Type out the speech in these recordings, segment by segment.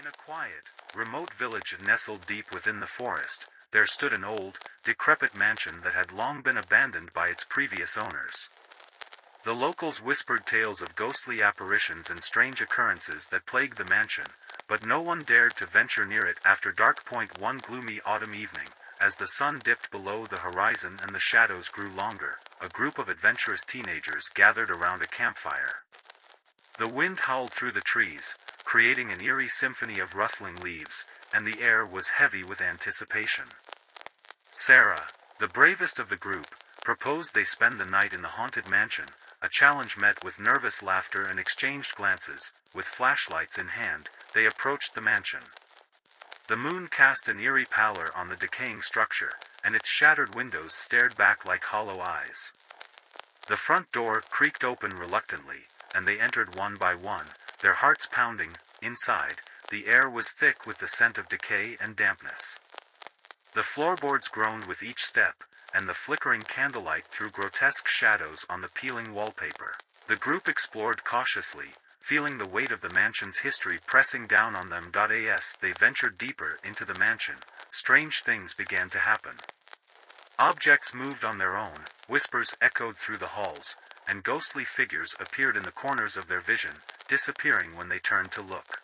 In a quiet, remote village nestled deep within the forest, there stood an old, decrepit mansion that had long been abandoned by its previous owners. The locals whispered tales of ghostly apparitions and strange occurrences that plagued the mansion, but no one dared to venture near it after dark.One gloomy autumn evening. As the sun dipped below the horizon and the shadows grew longer, a group of adventurous teenagers gathered around a campfire. The wind howled through the trees, creating an eerie symphony of rustling leaves, and the air was heavy with anticipation. Sarah, the bravest of the group, proposed they spend the night in the haunted mansion, a challenge met with nervous laughter and exchanged glances. With flashlights in hand, they approached the mansion. The moon cast an eerie pallor on the decaying structure, and its shattered windows stared back like hollow eyes. The front door creaked open reluctantly, and they entered one by one, their hearts pounding. Inside, the air was thick with the scent of decay and dampness. The floorboards groaned with each step, and the flickering candlelight threw grotesque shadows on the peeling wallpaper. The group explored cautiously, feeling the weight of the mansion's history pressing down on them.As they ventured deeper into the mansion. Strange things began to happen. Objects moved on their own, whispers echoed through the halls, and ghostly figures appeared in the corners of their vision, disappearing when they turned to look.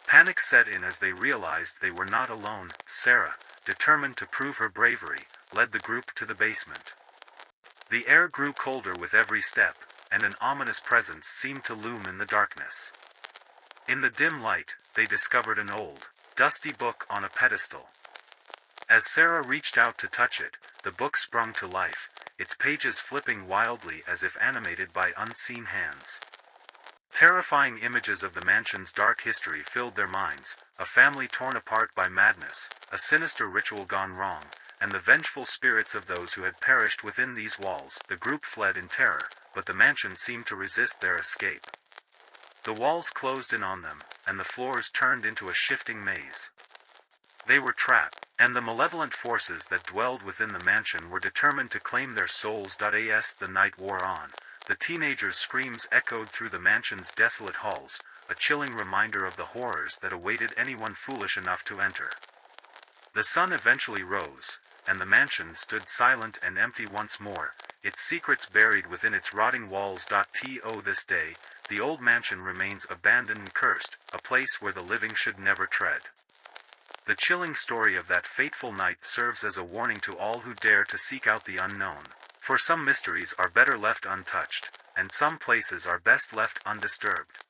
Panic set in as they realized they were not alone. Sarah, determined to prove her bravery, led the group to the basement. The air grew colder with every step, and an ominous presence seemed to loom in the darkness. In the dim light, they discovered an old, dusty book on a pedestal. As Sarah reached out to touch it, the book sprung to life, its pages flipping wildly as if animated by unseen hands. Terrifying images of the mansion's dark history filled their minds, a family torn apart by madness, a sinister ritual gone wrong, and the vengeful spirits of those who had perished within these walls. The group fled in terror, but the mansion seemed to resist their escape. The walls closed in on them, and the floors turned into a shifting maze. They were trapped, and the malevolent forces that dwelled within the mansion were determined to claim their souls. As the night wore on, the teenagers' screams echoed through the mansion's desolate halls, a chilling reminder of the horrors that awaited anyone foolish enough to enter. The sun eventually rose, and the mansion stood silent and empty once more, its secrets buried within its rotting walls. To this day, the old mansion remains abandoned and cursed, a place where the living should never tread. The chilling story of that fateful night serves as a warning to all who dare to seek out the unknown, for some mysteries are better left untouched, and some places are best left undisturbed.